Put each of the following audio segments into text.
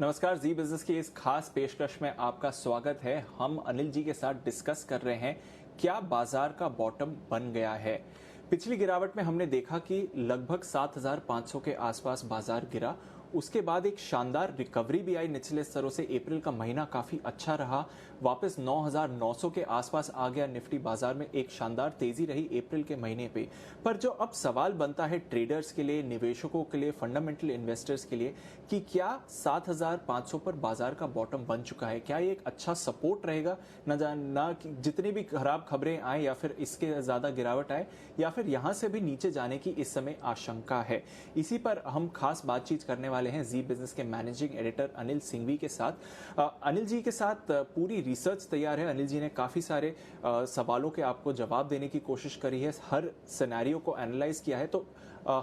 नमस्कार, जी बिजनेस की इस खास पेशकश में आपका स्वागत है। हम अनिल जी के साथ डिस्कस कर रहे हैं क्या बाजार का बॉटम बन गया है। पिछली गिरावट में हमने देखा कि लगभग 7,500 के आसपास बाजार गिरा। उसके बाद एक शानदार रिकवरी भी आई निचले स्तरों से। अप्रैल का महीना काफी अच्छा रहा, वापस 9,900 के आसपास आ गया निफ्टी। बाजार में एक शानदार तेजी रही अप्रैल के महीने पे। पर जो अब सवाल बनता है ट्रेडर्स के लिए, निवेशकों के लिए, फंडामेंटल इन्वेस्टर्स के लिए कि क्या 7,500 पर बाजार का बॉटम बन चुका है? क्या ये एक अच्छा सपोर्ट रहेगा? ना कि जितनी भी खराब खबरें आए या फिर इसके ज्यादा गिरावट आए, या फिर यहां से भी नीचे जाने की इस समय आशंका है। इसी पर हम खास बातचीत करने वाले हैं जी बिजनेस के मैनेजिंग एडिटर अनिल सिंघवी के साथ। अनिल जी के साथ पूरी रिसर्च तैयार है। अनिल जी ने काफी सारे सवालों के आपको जवाब देने की कोशिश करी है, हर सिनेरियो को एनालाइज किया है। तो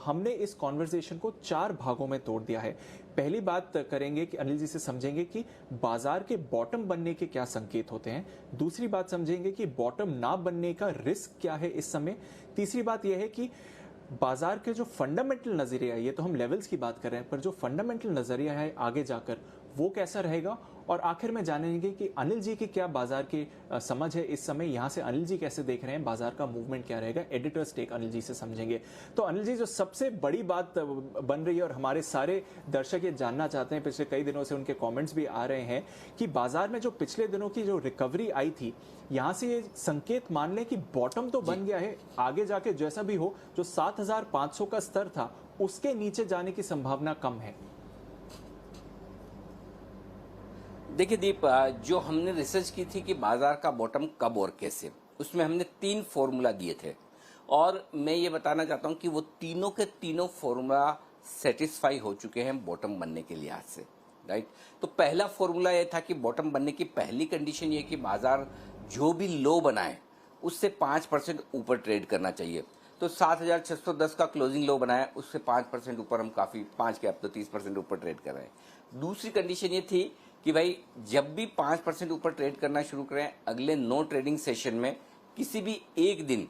हमने इस कॉन्वर्सेशन को 4 भागों में तोड़ दिया है। पहली बात करेंगे कि अनिल जी से समझेंगे कि बाजार के बॉटम बनने के क्या संकेत होते हैं। दूसरी बात समझेंगे कि बॉटम ना बनने का रिस्क क्या है इस समय। तीसरी बात यह है कि बाजार के जो फंडामेंटल नजरिया है, ये तो हम लेवल्स की बात कर रहे हैं, पर जो फंडामेंटल नजरिया है आगे जाकर वो कैसा रहेगा। और आखिर में जानेंगे कि अनिल जी की क्या बाजार की समझ है इस समय, यहां से अनिल जी कैसे देख रहे हैं बाजार का मूवमेंट क्या रहेगा। एडिटर्स टेक अनिल जी से समझेंगे। तो अनिल जी, जो सबसे बड़ी बात बन रही है और हमारे सारे दर्शक ये जानना चाहते हैं, पिछले कई दिनों से उनके कमेंट्स भी आ रहे हैं कि बाजार में जो पिछले दिनों की जो रिकवरी आई थी, यहां से ये संकेत मान लें कि बॉटम तो बन गया है। आगे जाके जैसा भी हो, जो 7,500 का स्तर था उसके नीचे जाने की संभावना कम है। देखिए दीप, जो हमने रिसर्च की थी कि बाजार का बॉटम कब और कैसे, उसमें हमने 3 फॉर्मूला दिए थे और मैं ये बताना चाहता हूँ कि वो तीनों के तीनों फॉर्मूला सेटिस्फाई हो चुके हैं बॉटम बनने के लिहाज से, राइट। तो पहला फॉर्मूला ये था कि बॉटम बनने की पहली कंडीशन ये कि बाजार जो भी लो बनाए उससे 5% ऊपर ट्रेड करना चाहिए। तो 7,610 का क्लोजिंग लो बनाया, उससे 5% ऊपर हम काफ़ी 5 के अब तो 30% ऊपर ट्रेड कर रहे हैं। दूसरी कंडीशन ये थी कि भाई जब भी 5% ऊपर ट्रेड करना शुरू करें, अगले नो ट्रेडिंग सेशन में किसी भी एक दिन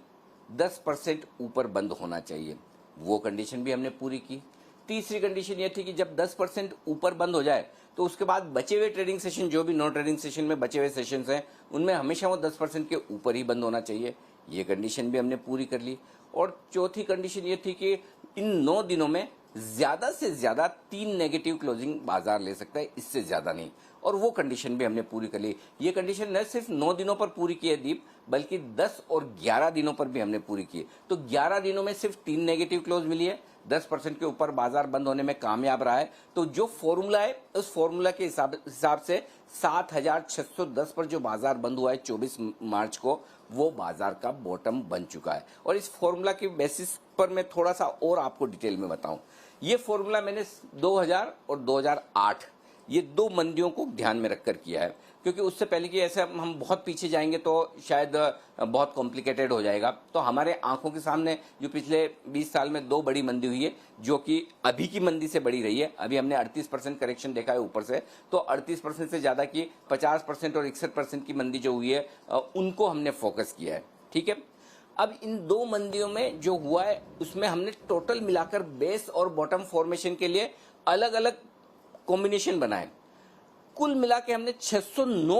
10% ऊपर बंद होना चाहिए। वो कंडीशन भी हमने पूरी की। तीसरी कंडीशन ये थी कि जब 10% ऊपर बंद हो जाए तो उसके बाद बचे हुए ट्रेडिंग सेशन, जो भी नो ट्रेडिंग सेशन में बचे हुए सेशंस हैं, उनमें हमेशा वो 10% के ऊपर ही बंद होना चाहिए। ये कंडीशन भी हमने पूरी कर ली। और चौथी कंडीशन ये थी कि इन 9 दिनों में ज्यादा से ज्यादा 3 नेगेटिव क्लोजिंग बाजार ले सकता है, इससे ज्यादा नहीं। और वो कंडीशन भी हमने पूरी कर ली। ये कंडीशन न सिर्फ 9 दिनों पर पूरी की है दीप, बल्कि 10 और 11 दिनों पर भी हमने पूरी की है। तो 11 दिनों में सिर्फ 3 नेगेटिव क्लोज मिली है, 10% के ऊपर बाजार बंद होने में कामयाब रहा है। तो जो फॉर्मूला है, उस फॉर्मूला के हिसाब से 7,610 पर जो बाजार बंद हुआ है 24 मार्च को, वो बाजार का बॉटम बन चुका है। और इस फॉर्मूला के बेसिस पर मैं थोड़ा सा और आपको डिटेल में बताऊं। ये फॉर्मूला मैंने 2000 और 2008 ये 2 मंदियों को ध्यान में रखकर किया है, क्योंकि उससे पहले कि ऐसे हम बहुत पीछे जाएंगे तो शायद बहुत कॉम्प्लिकेटेड हो जाएगा। तो हमारे आंखों के सामने जो पिछले 20 साल में 2 बड़ी मंदी हुई है, जो कि अभी की मंदी से बड़ी रही है। अभी हमने 38% करेक्शन देखा है ऊपर से, तो 38% से ज्यादा की 50% और 61% की मंदी जो हुई है, उनको हमने फोकस किया है, ठीक है। अब इन 2 मंदियों में जो हुआ है उसमें हमने टोटल मिलाकर बेस और बॉटम फॉर्मेशन के लिए अलग अलग कॉम्बिनेशन बनाए। कुल मिला के हमने 609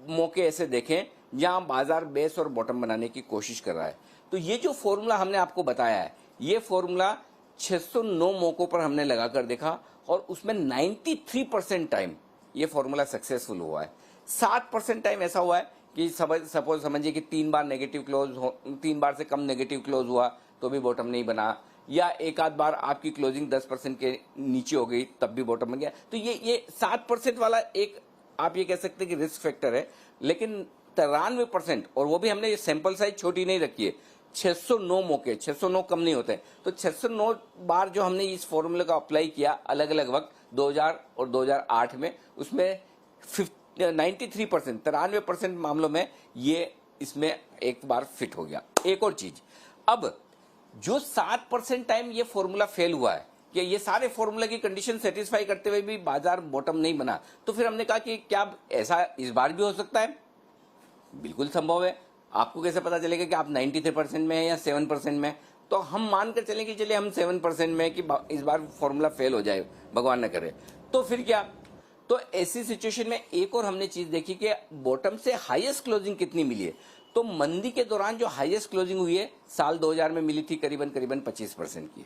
मौके ऐसे देखे जहां बाजार बेस और बॉटम बनाने की कोशिश कर रहा है। तो ये जो फॉर्मूला हमने आपको बताया है, ये फॉर्मूला 609 मौकों पर हमने लगाकर देखा और उसमें 93% टाइम ये फॉर्मूला सक्सेसफुल हुआ है। 7% टाइम ऐसा हुआ है कि सपोज समझिए कि 3 बार नेगेटिव क्लोज हो, 3 बार से कम नेगेटिव क्लोज हुआ तो भी बॉटम नहीं बना, या एक आध बार आपकी क्लोजिंग 10% के नीचे हो गई तब भी बॉटम बन गया। तो ये 7% वाला एक आप ये कह सकते हैं कि रिस्क फैक्टर है। लेकिन 93%, और वो भी हमने ये सैंपल साइज छोटी नहीं रखी है, 609 मौके, 609 कम नहीं होते। तो 609 बार जो हमने इस फॉर्मूले का अप्लाई किया अलग अलग वक्त 2000 और 2008 में, उसमें 93% मामलों में ये इसमें एक बार फिट हो गया। एक और चीज, अब जो 7% टाइम ये फॉर्मूला फेल हुआ है कि ये सारे फॉर्मूला की कंडीशन सेटिस्फाई करते हुए भी बाजार बॉटम नहीं बना, तो फिर हमने कहा कि क्या ऐसा इस बार भी हो सकता है? बिल्कुल संभव है। आपको कैसे पता चलेगा कि आप 93% में है या 7% में? तो हम मानकर चलें कि चलिए हम 7% में कि इस बार फॉर्मूला फेल हो जाए, भगवान न करे। तो फिर क्या? तो ऐसी सिचुएशन में एक और हमने चीज देखी कि बॉटम से हाईएस्ट क्लोजिंग कितनी मिली है। तो मंदी के दौरान जो हाईएस्ट क्लोजिंग हुई है साल 2000 में मिली थी करीबन 25% की,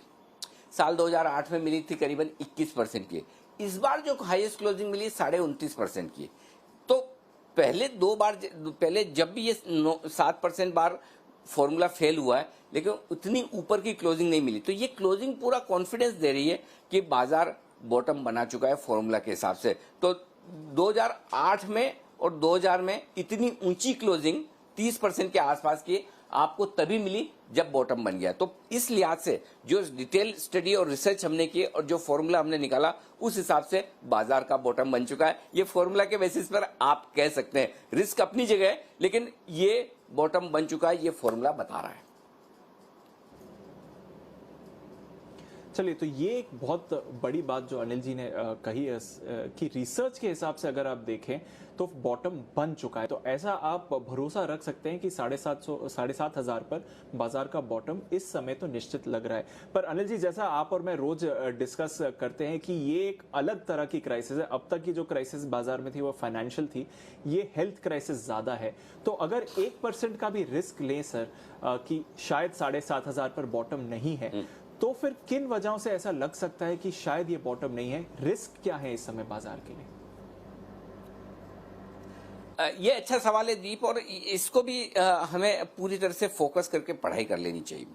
साल 2008 में मिली थी करीबन 21% की। इस बार जो हाईएस्ट क्लोजिंग मिली 29.5% की। तो पहले जब भी ये 7% बार फॉर्मूला फेल हुआ है, लेकिन उतनी ऊपर की क्लोजिंग नहीं मिली। तो ये क्लोजिंग पूरा कॉन्फिडेंस दे रही है कि बाजार बॉटम बना चुका है फॉर्मूला के हिसाब से। तो 2008 में और 2000 में इतनी ऊंची क्लोजिंग 30% के आसपास की आपको तभी मिली जब बॉटम बन गया। तो इस लिहाज से जो डिटेल स्टडी और रिसर्च हमने की और जो फॉर्मूला हमने निकाला उस हिसाब से बाजार का बॉटम बन चुका है। ये फॉर्मूला के बेसिस पर आप कह सकते हैं, रिस्क अपनी जगह है, लेकिन ये बॉटम बन चुका है, ये फॉर्मूला बता रहा है। चलिए, तो ये एक बहुत बड़ी बात जो अनिल जी ने कही है कि रिसर्च के हिसाब से अगर आप देखें तो बॉटम बन चुका है। तो ऐसा आप भरोसा रख सकते हैं कि 7,500 पर बाजार का बॉटम इस समय तो निश्चित लग रहा है। पर अनिल जी, जैसा आप और मैं रोज डिस्कस करते हैं कि ये एक अलग तरह की क्राइसिस है। अब तक की जो क्राइसिस बाजार में थी वो फाइनेंशियल थी, ये हेल्थ क्राइसिस ज्यादा है। तो अगर 1% का भी रिस्क लें सर कि शायद 7,500 पर बॉटम नहीं है, तो फिर किन वजहों से ऐसा लग सकता है कि शायद ये बॉटम नहीं है? रिस्क क्या है इस समय बाजार के लिए? ये अच्छा सवाल है दीप, और इसको भी हमें पूरी तरह से फोकस करके पढ़ाई कर लेनी चाहिए।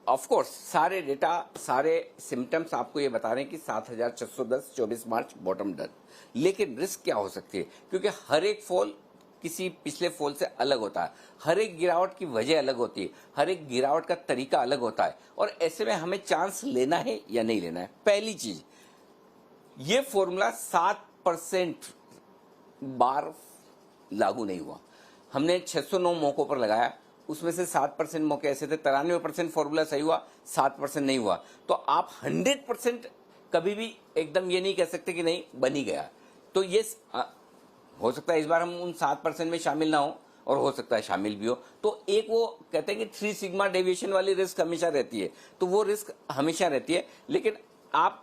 ऑफ कोर्स सारे डेटा, सारे सिम्टम्स आपको ये बता रहे हैं कि 7,610 24 मार्च बॉटम डन। लेकिन रिस्क क्या हो सकती है? क्योंकि हर एक फॉल किसी पिछले फॉल से अलग होता है, हर एक गिरावट की वजह अलग होती है, हर एक गिरावट का तरीका अलग होता है, और ऐसे में हमें चांस लेना है या नहीं लेना है। पहली चीज, ये फॉर्मूला 7% बार लागू नहीं हुआ। हमने 609 मौकों पर लगाया, उसमें से 7% मौके ऐसे थे, 93% फॉर्मूला सही हुआ, 7% नहीं हुआ। तो आप 100% कभी भी एकदम ये नहीं कह सकते कि नहीं बन ही गया। तो ये हो सकता है इस बार हम उन 7% में शामिल ना हो, और हो सकता है शामिल भी हो। तो एक वो कहते हैं कि 3 सिग्मा डेविएशन वाली रिस्क हमेशा रहती है, तो वो रिस्क हमेशा रहती है। लेकिन आप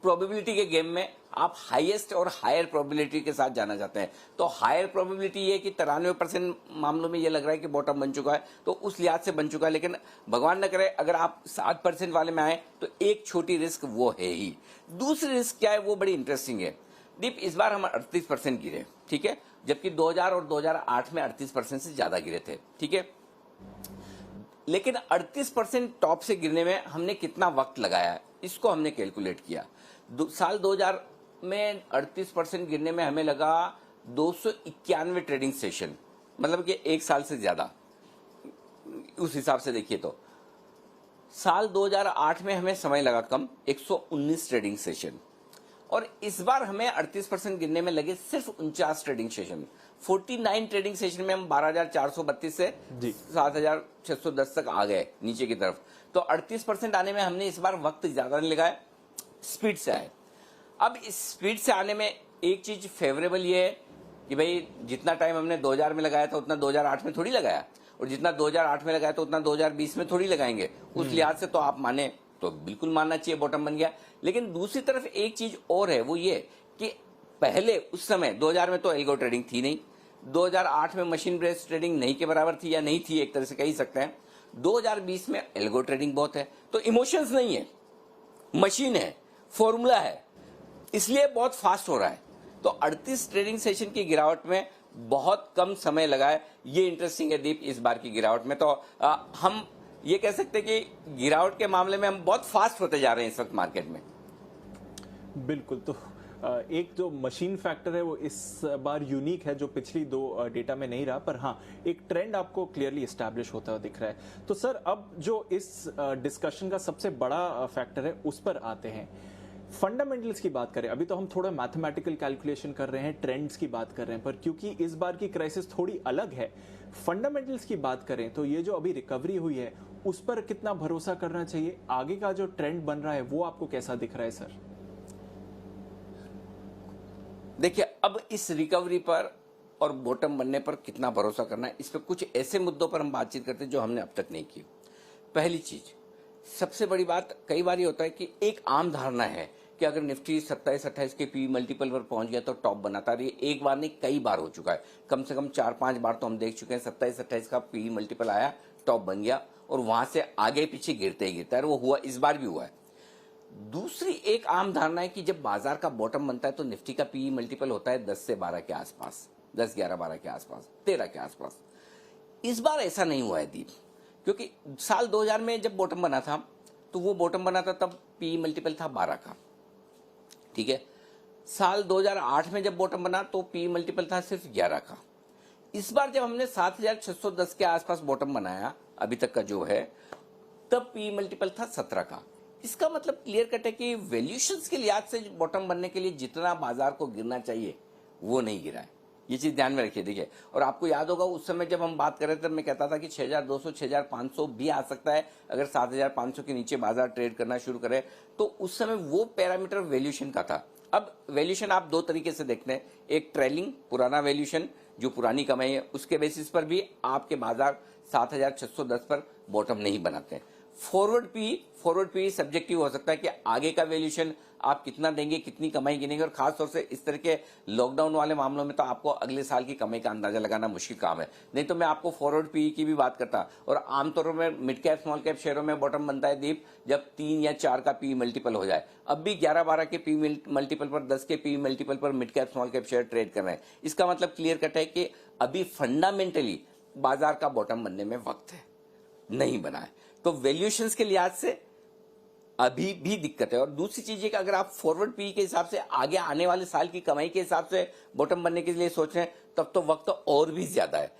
प्रोबेबिलिटी के गेम में आप हाईएस्ट और हायर प्रोबेबिलिटी के साथ जाना चाहते हैं। तो हायर प्रोबेबिलिटी ये कि 93% मामलों में ये लग रहा है कि बॉटम बन चुका है, तो उस लिहाज से बन चुका है। लेकिन भगवान न करे अगर आप 7% वाले में आए तो एक छोटी रिस्क वो है ही। दूसरी रिस्क क्या है, वो बड़ी इंटरेस्टिंग है दीप। इस बार हम 38% गिरे, ठीक है, जबकि 2000 और 2008 में 38% से ज्यादा गिरे थे, ठीक है। लेकिन 38% टॉप से गिरने में हमने कितना वक्त लगाया है, इसको हमने कैलकुलेट किया। साल 2000 में 38% गिरने में हमें लगा 291 ट्रेडिंग सेशन, मतलब कि एक साल से ज्यादा। उस हिसाब से देखिए तो साल 2008 में हमें समय लगा कम, 119 ट्रेडिंग सेशन, और इस बार हमें 38% गिरने में लगे सिर्फ 49 ट्रेडिंग सेशन। 49 ट्रेडिंग सेशन में हम 12,432 से 7,610 तक आ गए नीचे की तरफ। तो 38% आने में हमने इस बार वक्त ज्यादा नहीं लगाया, स्पीड से आए। अब इस स्पीड से आने में एक चीज फेवरेबल ये है कि भाई जितना टाइम हमने 2000 में लगाया था उतना 2008 में थोड़ी लगाया, और जितना 2008 में लगाया था उतना 2020 में थोड़ी लगाएंगे। उस लिहाज से तो आप माने तो बिल्कुल मानना चाहिए बॉटम बन गया। लेकिन दूसरी तरफ एक चीज और है, वो ये कि पहले उस समय 2000 में तो एल्गो ट्रेडिंग थी नहीं, 2008 में मशीन बेस्ड ट्रेडिंग नहीं के बराबर थी, या नहीं थी एक तरह से कह सकते हैं। 2020 में एल्गो ट्रेडिंग बहुत है, तो इमोशंस नहीं है, मशीन है, फॉर्मूला है, इसलिए बहुत फास्ट हो रहा है। तो 38 ट्रेडिंग सेशन की गिरावट में बहुत कम समय लगा है, ये इंटरेस्टिंग है दीप इस बार की गिरावट में। तो हम ये कह सकते हैं कि गिरावट के मामले में हम बहुत फास्ट होते जा रहे हैं इस वक्त मार्केट में। बिल्कुल। तो एक जो मशीन फैक्टर है वो इस बार यूनिक है, जो पिछली 2 डेटा में नहीं रहा, पर हाँ एक ट्रेंड आपको क्लियरली एस्टैब्लिश होता हुआ दिख रहा है। तो सर अब जो इस डिस्कशन का सबसे बड़ा फैक्टर है उस पर आते हैं। फंडामेंटल्स की बात करें, अभी तो हम थोड़ा मैथमेटिकल कैलकुलेशन कर रहे हैं, ट्रेंड्स की बात कर रहे हैं, पर क्योंकि इस बार की क्राइसिस थोड़ी अलग है, फंडामेंटल्स की बात करें तो ये जो अभी रिकवरी हुई है उस पर कितना भरोसा करना चाहिए? आगे का जो ट्रेंड बन रहा है वो आपको कैसा दिख रहा है सर? देखिए, अब इस रिकवरी पर और बॉटम बनने पर कितना भरोसा करना है, इस पर कुछ ऐसे मुद्दों पर हम बातचीत करते हैं जो हमने अब तक नहीं की। पहली चीज, सबसे बड़ी बात, कई बार ये होता है कि एक आम धारणा है कि कि अगर निफ्टी 27-28 के पी मल्टीपल पर पहुंच गया तो टॉप बनाता रही। एक बार नहीं, कई बार हो चुका है, कम से कम 4-5 बार तो हम देख चुके हैं 27-28 का पी मल्टीपल आया, टॉप बन गया और वहां से आगे पीछे गिरते ही गिरता है, और वो हुआ, इस बार भी हुआ है। दूसरी एक आम धारणा है कि जब बाजार का बॉटम बनता है तो निफ्टी का पी मल्टीपल होता है 10 से 12 के आसपास, 10, 11, 12 के आसपास, 13 के आसपास। इस बार ऐसा नहीं हुआ है दीप, क्योंकि साल 2000 में जब बॉटम बना था तो वो बॉटम बना था तब पी मल्टीपल था 12 का, ठीक है। साल 2008 में जब बॉटम बना तो पी मल्टीपल था सिर्फ 11 का। इस बार जब हमने 7610 के आसपास बॉटम बनाया अभी तक का जो है, तब पी मल्टीपल था 17 का। इसका मतलब क्लियर कट है कि वैल्यूएशंस के लिहाज से बॉटम बनने के लिए जितना बाजार को गिरना चाहिए वो नहीं गिरा है, ये चीज ध्यान में रखिए। देखिए, और आपको याद होगा उस समय जब हम बात कर रहे थे, मैं कहता था कि 6200 6500 भी आ सकता है अगर 7500 के नीचे बाजार ट्रेड करना शुरू करे, तो उस समय वो पैरामीटर वैल्यूएशन का था। अब वैल्यूएशन आप दो तरीके से देखते हैं, एक ट्रेलिंग पुराना वैल्यूएशन जो पुरानी कमाई है उसके बेसिस पर भी आपके बाजार 7610 पर बॉटम नहीं बनाते हैं। फॉरवर्ड पी सब्जेक्टिव हो सकता है कि आगे का वैल्यूएशन आप कितना देंगे, कितनी कमाई गिनेंगे, और खासतौर से इस तरह के लॉकडाउन वाले मामलों में तो आपको अगले साल की कमाई का अंदाजा लगाना मुश्किल काम है। नहीं तो मैं आपको फॉरवर्ड पी की भी बात करता, और आमतौर में मिड कैप स्मॉल कैप शेयरों में बॉटम बनता है दीप जब 3 या 4 का पी मल्टीपल हो जाए। अब भी 11-12 के पी मल्टीपल पर, 10 के पी मल्टीपल पर mid cap small cap share trade कर रहे हैं। इसका मतलब क्लियर कट है कि अभी फंडामेंटली बाजार का बॉटम बनने में वक्त है, नहीं बना है। तो वैल्यूएशंस के लिहाज से अभी भी दिक्कत है। और दूसरी चीज है कि अगर आप फॉरवर्ड पी के हिसाब से आगे आने वाले साल की कमाई के हिसाब से बॉटम बनने के लिए सोच रहे हैं, तब तो वक्त और भी ज्यादा है।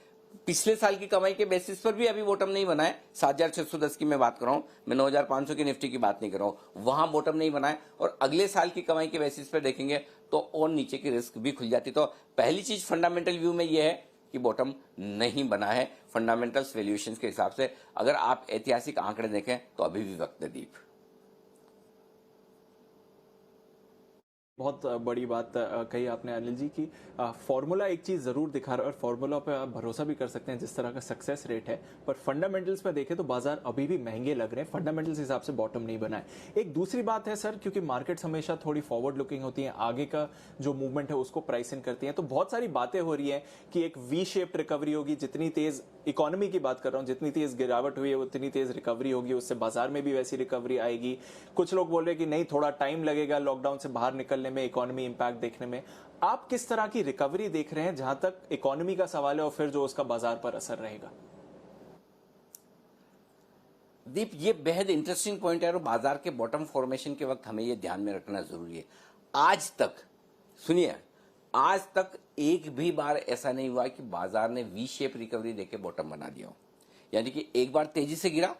पिछले साल की कमाई के बेसिस पर भी अभी बॉटम नहीं बना है। 7610 की मैं बात कर रहा हूं, मैं 9500 की निफ्टी की बात नहीं कर रहा हूं, वहां बॉटम नहीं बना है। और अगले साल की कमाई के बेसिस पर देखेंगे तो और नीचे की रिस्क भी खुल जाती। तो पहली चीज फंडामेंटल व्यू में यह है कि बॉटम नहीं बना है फंडामेंटल्स वैल्यूएशंस के हिसाब से। अगर आप ऐतिहासिक आंकड़े देखें तो अभी भी वक्त है दीप। बहुत बड़ी बात कही आपने अनिल जी की फॉर्मूला एक चीज जरूर दिखा रहा है और फॉर्मूला पे आप भरोसा भी कर सकते हैं जिस तरह का सक्सेस रेट है, पर फंडामेंटल्स पे देखें तो बाजार अभी भी महंगे लग रहे हैं, फंडामेंटल्स हिसाब से बॉटम नहीं बना है। एक दूसरी बात है सर, क्योंकि मार्केट्स हमेशा थोड़ी फॉरवर्ड लुकिंग होती है, आगे का जो मूवमेंट है उसको प्राइस इन करती है, तो बहुत सारी बातें हो रही है कि एक वी शेप्ड रिकवरी होगी, जितनी तेज इकोनॉमी की बात कर रहा हूं, जितनी तेज गिरावट हुई है उतनी तेज रिकवरी होगी, उससे बाजार में भी वैसी रिकवरी आएगी। कुछ लोग बोल रहे हैं कि नहीं, थोड़ा टाइम लगेगा लॉकडाउन से बाहर निकलने में, इकोनॉमी इंपैक्ट देखने में। आप किस तरह की रिकवरी देख रहे हैं जहां तक इकोनॉमी का सवाल है और फिर जो उसका बाजार पर असर रहेगा? दीप, ये बेहद इंटरेस्टिंग पॉइंट है और बाजार के बॉटम फॉर्मेशन के वक्त हमें ये ध्यान में रखना जरूरी है। आज तक सुनिए, आज तक एक भी बार ऐसा नहीं हुआ कि बाजार ने वी शेप रिकवरी देके बॉटम बना दिया हो, यानी कि एक बार तेजी से गिरा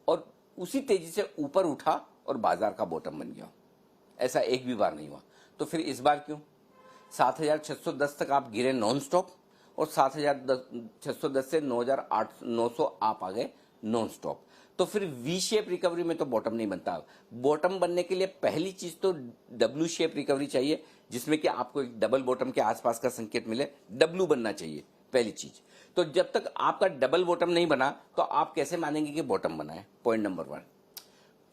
और उसी तेजी से ऊपर उठा और बाजार का बॉटम बन गया। ऐसा एक भी बार नहीं हुआ। तो फिर इस बार क्यों? 7610 तक आप गिरे नॉन स्टॉप और 7610 से 900 आप आ गए नॉन स्टॉप। तो फिर वी शेप रिकवरी में तो बॉटम नहीं बनता। बॉटम बनने के लिए पहली चीज तो डब्ल्यू शेप रिकवरी चाहिए, जिसमें कि आपको एक डबल बॉटम के आसपास का संकेत मिले, डब्ल्यू बनना चाहिए पहली चीज। तो जब तक आपका डबल बॉटम नहीं बना तो आप कैसे मानेंगे कि बॉटम बना है? Point number 1।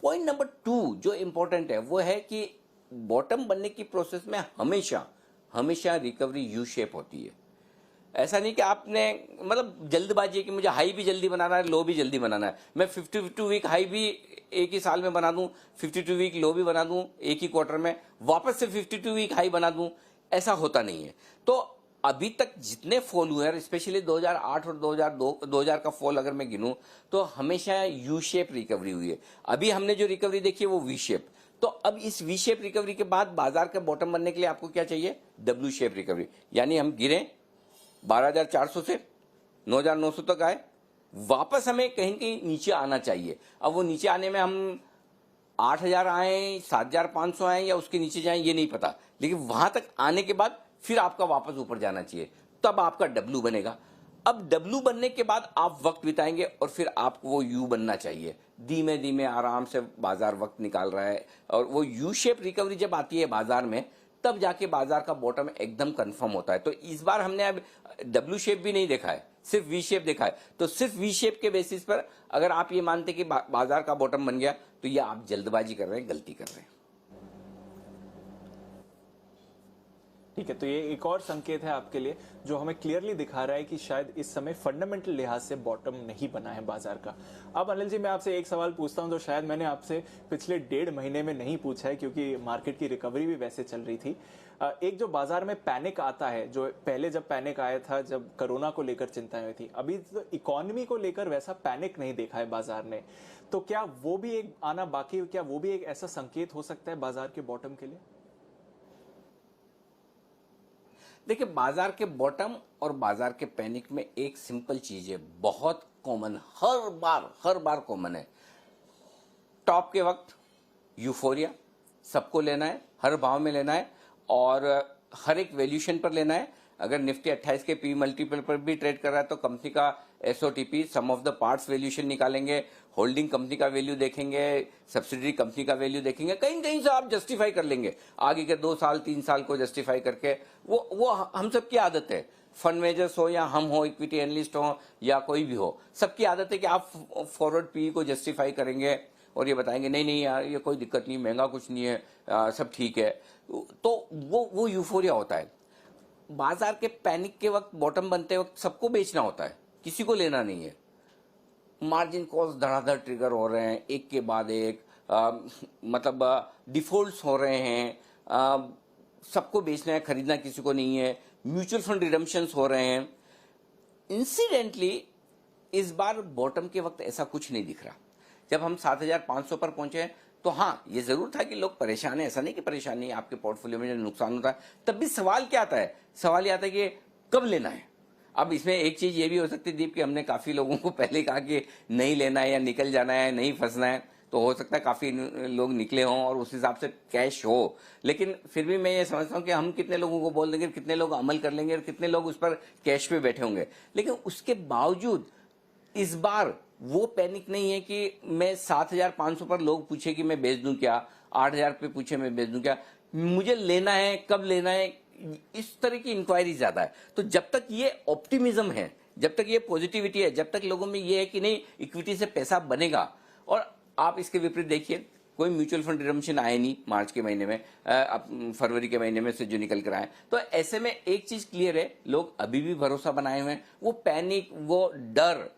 पॉइंट नंबर 2 जो इंपॉर्टेंट है वो है कि बॉटम बनने की प्रोसेस में हमेशा रिकवरी यू शेप होती है। ऐसा नहीं कि आपने मतलब जल्दबाजी है कि मुझे हाई भी जल्दी बनाना है, लो भी जल्दी बनाना है, मैं 52 वीक हाई भी एक ही साल में बना दूं, 52 वीक लो भी बना दूं एक ही क्वार्टर में, वापस से 52 वीक हाई बना दूं, ऐसा होता नहीं है। तो अभी तक जितने फॉल हुए हैं, स्पेशली 2008 और 2000 का फॉल अगर मैं गिनूं तो हमेशा यू शेप रिकवरी हुई है। अभी हमने जो रिकवरी देखी है वो वी शेप। तो अब इस वी शेप रिकवरी के बाद बाजार का बॉटम बनने के लिए आपको क्या चाहिए? डब्ल्यू शेप रिकवरी, यानी हम गिरे 12,400 से 9,900 तक आए, वापस हमें कहीं कहीं नीचे आना चाहिए। अब वो नीचे आने में हम 8,000 आए, 7,500 आए या उसके नीचे जाएं, ये नहीं पता, लेकिन वहां तक आने के बाद फिर आपका वापस ऊपर जाना चाहिए, तब आपका डब्ल्यू बनेगा। अब डब्ल्यू बनने के बाद आप वक्त बिताएंगे और फिर आपको वो यू बनना चाहिए। धीमे धीमे आराम से बाजार वक्त निकाल रहा है और वो यू शेप रिकवरी जब आती है बाजार में, तब जाके बाजार का बॉटम एकदम कंफर्म होता है। तो इस बार हमने अब डब्ल्यू शेप भी नहीं देखा है, सिर्फ वी शेप देखा है। तो सिर्फ वी शेप के बेसिस पर अगर आप ये मानते कि बाजार का बॉटम बन गया, तो ये आप जल्दबाजी कर रहे हैं, गलती कर रहे हैं। ठीक है, तो ये एक और संकेत है आपके लिए जो हमें क्लियरली दिखा रहा है कि शायद इस समय फंडामेंटल लिहाज से बॉटम नहीं बना है बाजार का। अब अनिल जी, मैं आपसे एक सवाल पूछता हूं जो शायद मैंने आपसे पिछले 1.5 महीने में नहीं पूछा है, क्योंकि मार्केट की रिकवरी भी वैसे चल रही थी। एक जो बाजार में पैनिक आता है, जो पहले जब पैनिक आया था जब कोरोना को लेकर चिंताएं हुई थी, अभी तो इकोनॉमी को लेकर वैसा पैनिक नहीं देखा है बाजार ने, तो क्या वो भी एक आना बाकी, क्या वो भी एक ऐसा संकेत हो सकता है बाजार के बॉटम के लिए? देखिए, बाजार के बॉटम और बाजार के पैनिक में एक सिंपल चीज है, बहुत कॉमन, हर बार कॉमन है। टॉप के वक्त यूफोरिया, सबको लेना है, हर भाव में लेना है और हर एक वैल्यूएशन पर लेना है। अगर निफ्टी 28 के पी मल्टीपल पर भी ट्रेड कर रहा है तो कंपनी का एसओटीपी, सम ऑफ द पार्ट्स वैल्यूएशन निकालेंगे, होल्डिंग कंपनी का वैल्यू देखेंगे, सब्सिडरी कंपनी का वैल्यू देखेंगे, कहीं कहीं से आप जस्टिफाई कर लेंगे आगे के 2 साल 3 साल को जस्टिफाई करके। वो हम सबकी आदत है, फंड मैनेजर्स हो या हम हो, इक्विटी एनालिस्ट हो या कोई भी हो, सबकी आदत है कि आप फॉरवर्ड पी को जस्टिफाई करेंगे और ये बताएंगे नहीं नहीं यार ये कोई दिक्कत नहीं, महंगा कुछ नहीं है, सब ठीक है। तो वो यूफोरिया होता है। बाजार के पैनिक के वक्त, बॉटम बनते वक्त सबको बेचना होता है, किसी को लेना नहीं है। मार्जिन कॉल्स धड़ाधड़ ट्रिगर हो रहे हैं एक के बाद एक, मतलब डिफॉल्ट्स हो रहे हैं, सबको बेचना है, खरीदना किसी को नहीं है। म्यूचुअल फंड रिडम्पशंस हो रहे हैं। इंसिडेंटली इस बार बॉटम के वक्त ऐसा कुछ नहीं दिख रहा। जब हम 7,500 पर पहुंचे तो हाँ, ये जरूर था कि लोग परेशान है, ऐसा नहीं कि परेशान नहीं, आपके पोर्टफोलियो में जो नुकसान होता है, तब भी सवाल क्या आता है? सवाल ये आता है कि कब लेना है। अब इसमें एक चीज ये भी हो सकती है दीप, कि हमने काफी लोगों को पहले कहा कि नहीं लेना है या निकल जाना है, नहीं फंसना है, तो हो सकता है काफी लोग निकले हों और उस हिसाब से कैश हो। लेकिन फिर भी मैं ये समझता हूँ कि हम कितने लोगों को बोल देंगे, कितने लोग अमल कर लेंगे और कितने लोग उस पर कैश पे बैठे होंगे। लेकिन उसके बावजूद इस बार वो पैनिक नहीं है कि मैं 7,500 पर लोग पूछे कि मैं बेच दूं क्या, 8,000 पे पूछे मैं बेच दूं क्या, मुझे लेना है, कब लेना है, इस तरह की इंक्वायरी ज्यादा है। तो जब तक ये ऑप्टिमिज्म है, जब तक ये पॉजिटिविटी है, जब तक लोगों में ये है कि नहीं इक्विटी से पैसा बनेगा। और आप इसके विपरीत देखिए, कोई म्यूचुअल फंड रिडम्पशन आए नहीं मार्च के महीने में, फरवरी के महीने में से जो निकल कर आए। तो ऐसे में एक चीज क्लियर है, लोग अभी भी भरोसा बनाए हुए हैं। वो पैनिक, वो डर,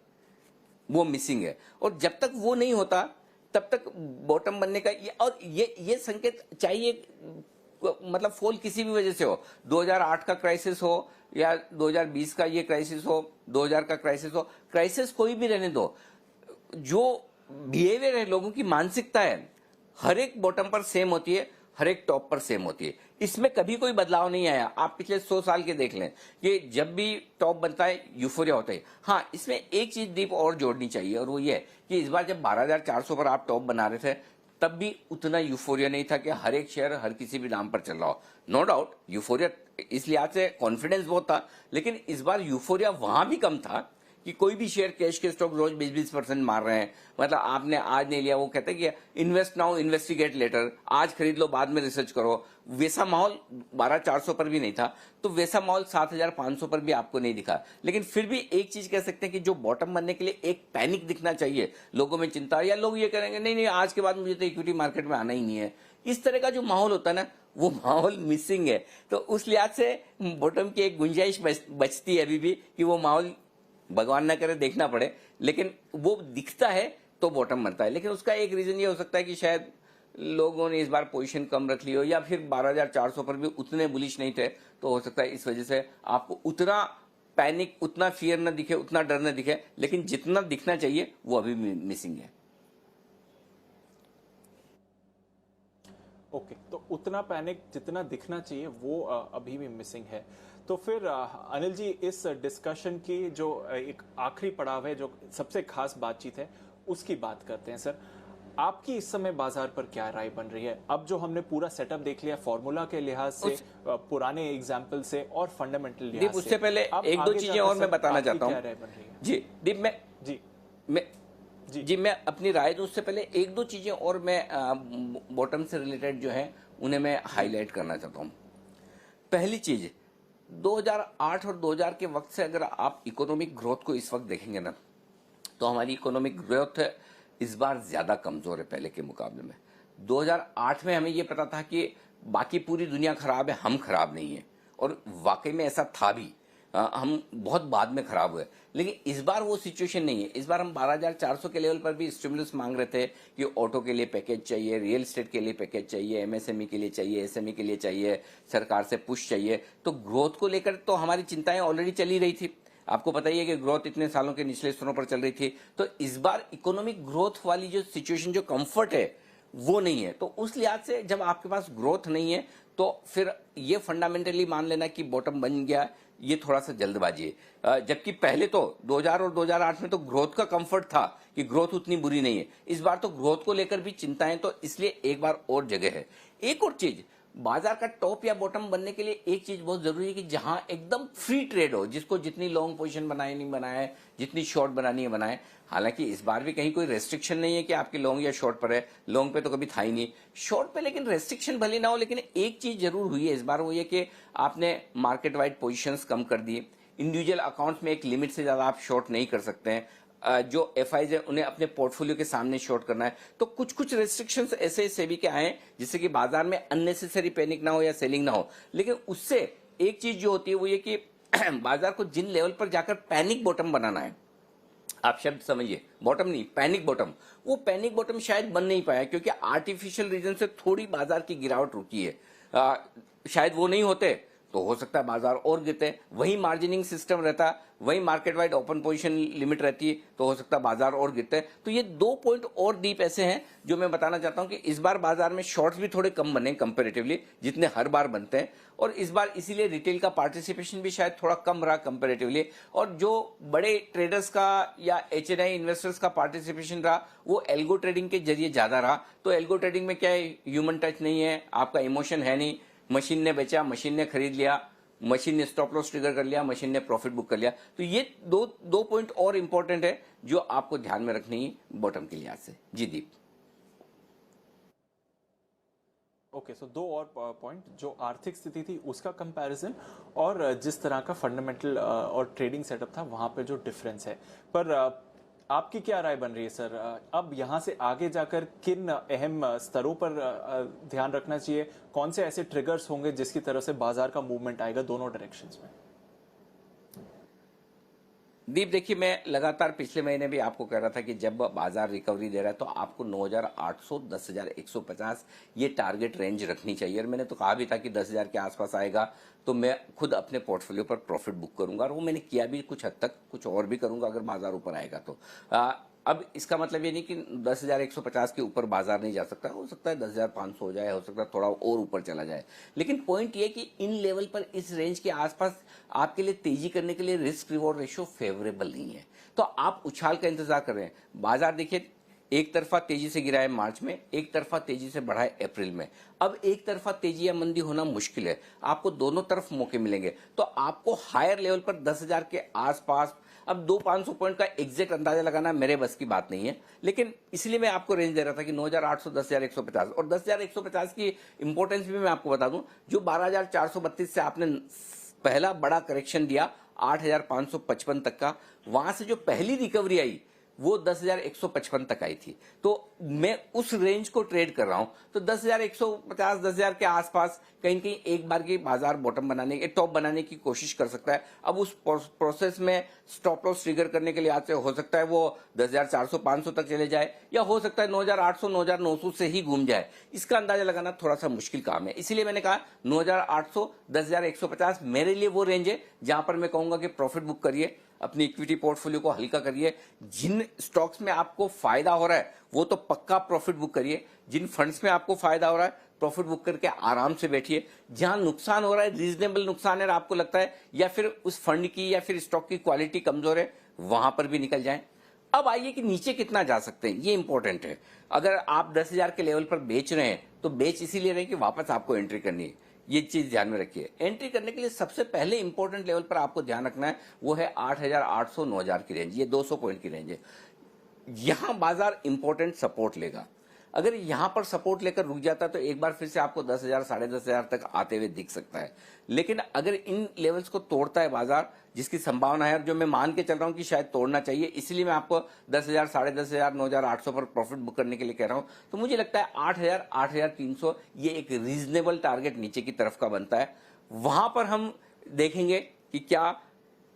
वो मिसिंग है। और जब तक वो नहीं होता तब तक बॉटम बनने का ये संकेत चाहिए। मतलब फॉल किसी भी वजह से हो, 2008 का क्राइसिस हो या 2020 का ये क्राइसिस हो, 2000 का क्राइसिस हो, क्राइसिस कोई भी रहने दो, जो बिहेवियर है, लोगों की मानसिकता है, हर एक बॉटम पर सेम होती है, हर एक टॉप पर सेम होती है। इसमें कभी कोई बदलाव नहीं आया। आप पिछले 100 साल के देख लें कि जब भी टॉप बनता है यूफोरिया होता है। हाँ, इसमें एक चीज दीप और जोड़नी चाहिए और वो ये है कि इस बार जब 12,400 पर आप टॉप बना रहे थे तब भी उतना यूफोरिया नहीं था कि हर एक शेयर हर किसी भी नाम पर चल रहा हो। नो डाउट यूफोरिया इस लिहाज से कॉन्फिडेंस बहुत था, लेकिन इस बार यूफोरिया वहां भी कम था कि कोई भी शेयर कैश के स्टॉक रोज 20-20% मार रहे हैं। मतलब आपने आज नहीं लिया, वो कहते हैं कि इन्वेस्ट नाउ इन्वेस्टिगेट लेटर, आज खरीद लो बाद में रिसर्च करो। वैसा माहौल 12,400 पर भी नहीं था, तो वैसा माहौल 7,500 पर भी आपको नहीं दिखा। लेकिन फिर भी एक चीज कह सकते हैं कि जो बॉटम बनने के लिए एक पैनिक दिखना चाहिए, लोगों में चिंता, या लोग ये करेंगे नहीं नहीं आज के बाद मुझे तो इक्विटी मार्केट में आना ही नहीं है, इस तरह का जो माहौल होता है ना, वो माहौल मिसिंग है। तो उस लिहाज से बॉटम की एक गुंजाइश बचती है अभी भी कि वो माहौल भगवान न करे देखना पड़े, लेकिन वो दिखता है तो बॉटम बनता है। लेकिन उसका एक रीजन ये हो सकता है कि शायद लोगों ने इस बार पोजीशन कम रख ली हो, या फिर 12,400 पर भी उतने बुलिश नहीं थे, तो हो सकता है इस वजह से आपको उतना पैनिक, उतना फियर न दिखे, उतना डर न दिखे, लेकिन जितना दिखना चाहिए वो अभी मिसिंग है। ओके, तो उतना पैनिक जितना दिखना चाहिए वो अभी भी मिसिंग है। तो फिर अनिल जी, इस डिस्कशन की जो एक आखिरी पड़ाव है, जो सबसे खास बातचीत है, उसकी बात करते हैं। सर, आपकी इस समय बाजार पर क्या राय बन रही है? अब जो हमने पूरा सेटअप देख लिया फॉर्मूला के लिहाज से, पुराने एग्जाम्पल से और फंडामेंटल लिहाज से, उससे पहले एक दो चीजें और मैं बताना चाहता हूँ। क्या राय बन रही है? जी दीप, मैं अपनी राय दूं उससे पहले एक दो चीजें और मैं बॉटम से रिलेटेड जो है उन्हें मैं हाईलाइट करना चाहता हूं। पहली चीज, 2008 और 2000 के वक्त से अगर आप इकोनॉमिक ग्रोथ को इस वक्त देखेंगे ना, तो हमारी इकोनॉमिक ग्रोथ इस बार ज्यादा कमजोर है पहले के मुकाबले में। 2008 में हमें यह पता था कि बाकी पूरी दुनिया खराब है, हम खराब नहीं है, और वाकई में ऐसा था भी। हम बहुत बाद में खराब हुए, लेकिन इस बार वो सिचुएशन नहीं है। इस बार हम 12,400 के लेवल पर भी स्टिमुलस मांग रहे थे कि ऑटो के लिए पैकेज चाहिए, रियल एस्टेट के लिए पैकेज चाहिए, एमएसएमई के लिए चाहिए, एसएमई के लिए चाहिए, सरकार से पुश चाहिए। तो ग्रोथ को लेकर तो हमारी चिंताएं ऑलरेडी चली रही थी। आपको पता ही है कि ग्रोथ इतने सालों के निचले स्तरों पर चल रही थी। तो इस बार इकोनॉमिक ग्रोथ वाली जो सिचुएशन, जो कंफर्ट है, वो नहीं है। तो उस लिहाज से जब आपके पास ग्रोथ नहीं है तो फिर ये फंडामेंटली मान लेना कि बॉटम बन गया, ये थोड़ा सा जल्दबाजी है। जबकि पहले तो 2000 और 2008 में तो ग्रोथ का कंफर्ट था कि ग्रोथ उतनी बुरी नहीं है। इस बार तो ग्रोथ को लेकर भी चिंताएं, तो इसलिए एक बार और जगह है। एक और चीज, बाजार का टॉप या बॉटम बनने के लिए एक चीज बहुत जरूरी है कि जहां एकदम फ्री ट्रेड हो, जिसको जितनी लॉन्ग पोजीशन बनाए नहीं बनाए, जितनी शॉर्ट बनानी है बनाए। हालांकि इस बार भी कहीं कोई रेस्ट्रिक्शन नहीं है कि आपकी लॉन्ग या शॉर्ट पर है, लॉन्ग पे तो कभी था ही नहीं, शॉर्ट पे लेकिन रेस्ट्रिक्शन भले ना हो। लेकिन एक चीज जरूर हुई है इस बार, वो ये कि आपने मार्केट वाइड पोजिशन कम कर दी। इंडिविजुअल अकाउंट्स में एक लिमिट से ज्यादा आप शॉर्ट नहीं कर सकते हैं। जो एफआईज है उन्हें अपने पोर्टफोलियो के सामने शॉर्ट करना है। तो कुछ कुछ रेस्ट्रिक्शंस ऐसे सेबी के आए जिससे कि बाजार में अननेसेसरी पैनिक ना हो या सेलिंग ना हो। लेकिन उससे एक चीज जो होती है वो ये कि बाजार को जिन लेवल पर जाकर पैनिक बॉटम बनाना है, आप शब्द समझिए, बॉटम नहीं, पैनिक बॉटम, वो पैनिक बॉटम शायद बन नहीं पाया क्योंकि आर्टिफिशियल रीजन से थोड़ी बाजार की गिरावट रुकी है। शायद वो नहीं होते तो हो सकता है बाजार और गिरते। वही मार्जिनिंग सिस्टम रहता, वही market wide open position limit रहती, तो हो सकता है बाजार और गिरते। तो ये 2 पॉइंट और डीप ऐसे हैं जो मैं बताना चाहता हूं कि इस बार बाजार में शॉर्ट्स भी थोड़े कम बने कंपैरेटिवली, जितने हर बार बनते हैं। और इस बार इसीलिए रिटेल का पार्टिसिपेशन भी शायद थोड़ा कम रहा कंपैरेटिवली। और जो बड़े ट्रेडर्स का या एचएनआई इन्वेस्टर्स का पार्टिसिपेशन रहा वो एल्गो ट्रेडिंग के जरिए ज्यादा रहा। तो एल्गो ट्रेडिंग में क्या है, ह्यूमन टच नहीं है, आपका इमोशन है नहीं। मशीन ने बेचा, मशीन ने खरीद लिया, मशीन ने स्टॉप लॉस ट्रिगर कर लिया, मशीन ने प्रॉफिट बुक कर लिया। तो ये दो पॉइंट और इंपॉर्टेंट है जो आपको ध्यान में रखनी है बॉटम के लिहाज से। जी दीप। ओके, सो 2 और पॉइंट, जो आर्थिक स्थिति थी उसका कंपैरिजन और जिस तरह का फंडामेंटल और ट्रेडिंग सेटअप था वहां पे जो डिफरेंस है। पर आपकी क्या राय बन रही है सर, अब यहाँ से आगे जाकर किन अहम स्तरों पर ध्यान रखना चाहिए, कौन से ऐसे ट्रिगर्स होंगे जिसकी तरफ से बाजार का मूवमेंट आएगा दोनों डायरेक्शंस में? दीप देखिए, मैं लगातार पिछले महीने भी आपको कह रहा था कि जब बाजार रिकवरी दे रहा है तो आपको 9,800 10,150 ये टारगेट रेंज रखनी चाहिए। और मैंने तो कहा भी था कि 10,000 के आसपास आएगा तो मैं खुद अपने पोर्टफोलियो पर प्रॉफिट बुक करूंगा, और वो मैंने किया भी कुछ हद तक, कुछ और भी करूंगा अगर बाजार ऊपर आएगा तो। अब इसका मतलब ये नहीं कि 10,150 के ऊपर बाजार नहीं जा सकता, हो सकता है 10,500 हो जाए, हो सकता है थोड़ा और ऊपर चला जाए। लेकिन पॉइंट ये कि इन लेवल पर, इस रेंज के आसपास आपके लिए तेजी करने के लिए रिस्क रिवॉर्ड रेशियो फेवरेबल नहीं है। तो आप उछाल का इंतजार कर रहे हैं। बाजार देखिए, एक तरफा तेजी से गिरा है मार्च में, एक तरफा तेजी से बढ़ा है अप्रैल में। अब एक तरफा तेजी या मंदी होना मुश्किल है, आपको दोनों तरफ मौके मिलेंगे। तो आपको हायर लेवल पर 10,000 के आसपास, अब 200-500 पॉइंट का एग्जैक्ट अंदाजा लगाना मेरे बस की बात नहीं है, लेकिन इसलिए मैं आपको रेंज दे रहा था कि 9,800 10,150। और 10,150 की इंपॉर्टेंस भी मैं आपको बता दूं, जो 12,432 से आपने पहला बड़ा करेक्शन दिया 8,555 तक का, वहां से जो पहली रिकवरी आई वो 10,155 तक आई थी। तो मैं उस रेंज को ट्रेड कर रहा हूं। तो 10,150 10,000 के आसपास कहीं न कहीं एक बार की बाजार बॉटम बनाने के, टॉप बनाने की कोशिश कर सकता है। अब उस प्रोसेस में स्टॉप लॉस ट्रिगर करने के लिए आज से हो सकता है वो 10,400 500 तक चले जाए, या हो सकता है 9,800 9,900 से ही घूम जाए। इसका अंदाजा लगाना थोड़ा सा मुश्किल काम है। इसीलिए मैंने कहा 9,800 10,150 मेरे लिए वो रेंज है जहां पर मैं कहूंगा कि प्रॉफिट बुक करिए, अपनी इक्विटी पोर्टफोलियो को हल्का करिए। जिन स्टॉक्स में आपको फायदा हो रहा है वो तो पक्का प्रॉफिट बुक करिए। जिन फंड्स में आपको फायदा हो रहा है प्रॉफिट बुक करके आराम से बैठिए। जहां नुकसान हो रहा है, रीजनेबल नुकसान है, आपको लगता है या फिर उस फंड की या फिर स्टॉक की क्वालिटी कमजोर है, वहां पर भी निकल जाएं। अब आइए कि नीचे कितना जा सकते हैं, ये इंपॉर्टेंट है। अगर आप 10,000 के लेवल पर बेच रहे हैं तो बेच इसीलिए रहे कि वापस आपको एंट्री करनी है। ये चीज ध्यान में रखिए। एंट्री करने के लिए सबसे पहले इंपॉर्टेंट लेवल पर आपको ध्यान रखना है वो है 8,800 9,000 की रेंज। ये 200 पॉइंट की रेंज है। यहां बाजार इंपॉर्टेंट सपोर्ट लेगा। अगर यहां पर सपोर्ट लेकर रुक जाता है तो एक बार फिर से आपको 10,000 10,500 तक आते हुए दिख सकता है। लेकिन अगर इन लेवल्स को तोड़ता है बाजार, जिसकी संभावना है, जो मैं मान के चल रहा हूं कि शायद तोड़ना चाहिए, इसलिए मैं आपको 10,000 10,500 9,800 पर प्रॉफिट बुक करने के लिए कह रहा हूं। तो मुझे लगता है 8,000 8,300 ये एक रीजनेबल टारगेट नीचे की तरफ का बनता है। वहां पर हम देखेंगे कि क्या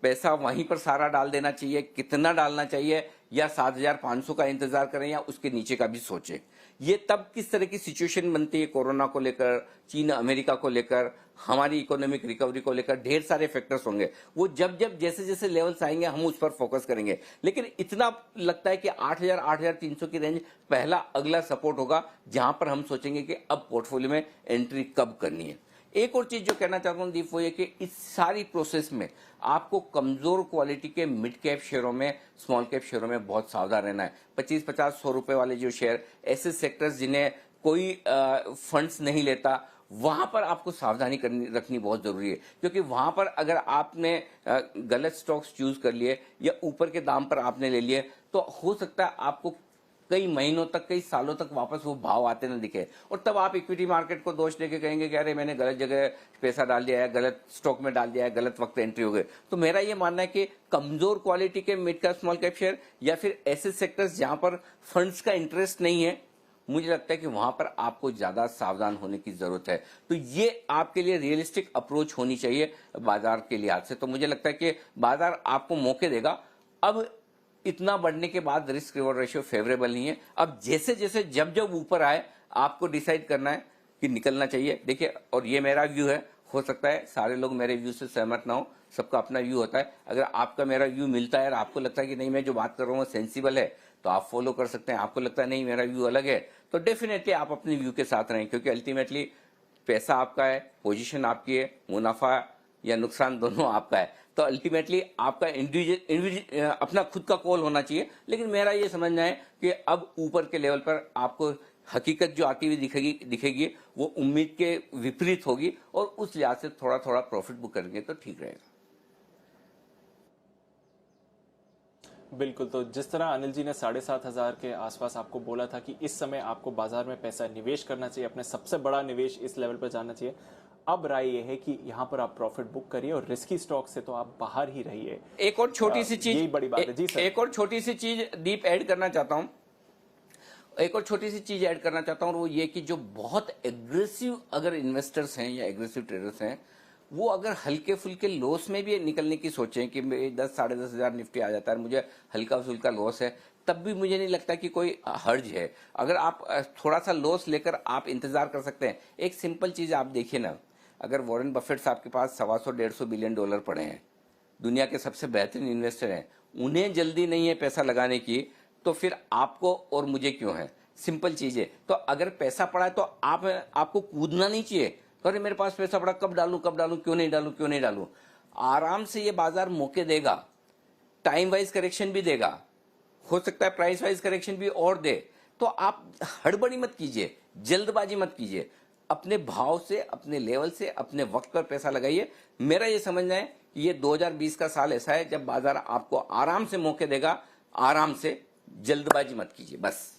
पैसा वहीं पर सारा डाल देना चाहिए, कितना डालना चाहिए, या 7,500 का इंतजार करें या उसके नीचे का भी सोचें। ये तब किस तरह की सिचुएशन बनती है, कोरोना को लेकर, चीन अमेरिका को लेकर, हमारी इकोनॉमिक रिकवरी को लेकर, ढेर सारे फैक्टर्स होंगे। वो जब जब जैसे जैसे लेवल्स आएंगे हम उस पर फोकस करेंगे। लेकिन इतना लगता है कि 8,000 8,300 की रेंज पहला अगला सपोर्ट होगा, जहां पर हम सोचेंगे कि अब पोर्टफोलियो में एंट्री कब करनी है। एक और चीज जो कहना चाहता हूं दीप, वो ये कि इस सारी प्रोसेस में आपको कमजोर क्वालिटी के मिड कैप शेयरों में, स्मॉल कैप शेयरों में बहुत सावधान रहना है। 25, 50, 100 रुपए वाले जो शेयर, ऐसे सेक्टर्स जिन्हें कोई फंड्स नहीं लेता, वहां पर आपको सावधानी रखनी बहुत जरूरी है। क्योंकि वहां पर अगर आपने गलत स्टॉक्स चूज कर लिए या ऊपर के दाम पर आपने ले लिए, तो हो सकता है आपको कई महीनों तक, कई सालों तक वापस वो भाव आते न दिखे, और तब आप इक्विटी मार्केट को दोष देके कहेंगे कि अरे मैंने गलत जगह पैसा डाल दिया है, गलत स्टॉक में डाल दिया है, गलत वक्त एंट्री हो गए। तो मेरा ये मानना है कि कमजोर क्वालिटी के mid cap, small cap share या फिर ऐसे सेक्टर्स जहां पर फंड्स का इंटरेस्ट नहीं है, मुझे लगता है कि वहां पर आपको ज्यादा सावधान होने की जरूरत है। तो ये आपके लिए रियलिस्टिक अप्रोच होनी चाहिए बाजार के लिहाज से। तो मुझे लगता है कि बाजार आपको मौके देगा। अब इतना बढ़ने के बाद रिस्क रिवॉर्ड रेशियो फेवरेबल नहीं है। अब जैसे जैसे जब जब ऊपर आए आपको डिसाइड करना है कि निकलना चाहिए। देखिए, और ये मेरा व्यू है, हो सकता है सारे लोग मेरे व्यू से सहमत ना हो, सबका अपना व्यू होता है। अगर आपका मेरा व्यू मिलता है और आपको लगता है कि नहीं मैं जो बात कर रहा हूँ वो सेंसिबल है, तो आप फॉलो कर सकते हैं। आपको लगता है नहीं मेरा व्यू अलग है, तो डेफिनेटली आप अपने व्यू के साथ रहें, क्योंकि अल्टीमेटली पैसा आपका है, पोजीशन आपकी है, मुनाफा या नुकसान दोनों आपका है। तो अल्टीमेटली आपका इंडिविजुअल अपना खुद का कॉल होना चाहिए। लेकिन मेरा ये समझना है कि अब ऊपर के लेवल पर आपको हकीकत जो आती हुई दिखेगी वो उम्मीद के विपरीत होगी, और उस लिहाज से थोड़ा थोड़ा प्रॉफिट बुक करेंगे तो ठीक रहेगा। बिल्कुल, तो जिस तरह अनिल जी ने 7,500 के आसपास आपको बोला था कि इस समय आपको बाजार में पैसा निवेश करना चाहिए, अपने सबसे बड़ा निवेश इस लेवल पर जाना चाहिए, अब राय ये है कि यहाँ पर आप प्रॉफिट बुक करिए और रिस्की स्टॉक से तो आप बाहर ही रहिए। एक और छोटी सी चीज, यही बड़ी बात है जी सर। एक और छोटी सी चीज दीप ऐड करना चाहता हूं, एक और छोटी सी चीज ऐड करना चाहता हूं, वो ये कि जो बहुत एग्रेसिव अगर इन्वेस्टर्स हैं या एग्रेसिव ट्रेडर्स हैं, वो अगर हल्के फुल्के लॉस में भी निकलने की सोचें कि 10 साढ़े 10,000 निफ्टी आ जाता है, मुझे हल्का फुल्का लॉस है, तब भी मुझे नहीं लगता कि कोई हर्ज है। अगर आप थोड़ा सा लॉस लेकर आप इंतजार कर सकते हैं। एक सिंपल चीज आप देखिए ना, अगर वॉरेन बफेट साहब के पास 125 बिलियन डॉलर पड़े हैं, दुनिया के सबसे बेहतरीन इन्वेस्टर हैं, उन्हें जल्दी नहीं है पैसा लगाने की, तो फिर आपको और मुझे क्यों है? सिंपल चीज है। तो अगर पैसा पड़ा है तो आपको कूदना नहीं चाहिए, तो अरे मेरे पास पैसा पड़ा, कब डालूं, क्यों नहीं डालूं। आराम से ये बाजार मौके देगा, टाइम वाइज करेक्शन भी देगा, हो सकता है प्राइस वाइज करेक्शन भी और दे। तो आप हड़बड़ी मत कीजिए, जल्दबाजी मत कीजिए, अपने भाव से, अपने लेवल से, अपने वक्त पर पैसा लगाइए। मेरा ये समझना है कि ये 2020 का साल ऐसा है जब बाजार आपको आराम से मौके देगा। आराम से, जल्दबाजी मत कीजिए बस।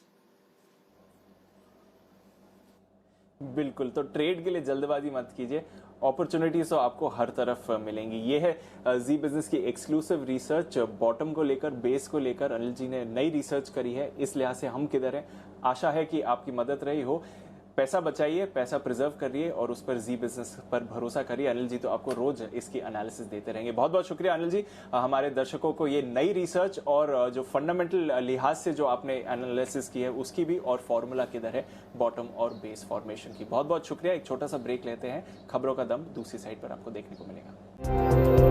बिल्कुल, तो ट्रेड के लिए जल्दबाजी मत कीजिए, अपॉर्चुनिटीज तो आपको हर तरफ मिलेंगी। ये है जी बिजनेस की एक्सक्लूसिव रिसर्च। बॉटम को लेकर, बेस को लेकर अनिल जी ने नई रिसर्च करी है, इस लिहाज से हम किधर हैं। आशा है कि आपकी मदद रही हो। पैसा बचाइए, पैसा प्रिजर्व करिए और उस पर जी बिजनेस पर भरोसा करिए। अनिल जी तो आपको रोज इसकी एनालिसिस देते रहेंगे। बहुत बहुत शुक्रिया अनिल जी, हमारे दर्शकों को ये नई रिसर्च और जो फंडामेंटल लिहाज से जो आपने एनालिसिस की है उसकी भी, और फॉर्मूला किधर है बॉटम और बेस फॉर्मेशन की। बहुत बहुत शुक्रिया। एक छोटा सा ब्रेक लेते हैं, खबरों का दम दूसरी साइड पर आपको देखने को मिलेगा।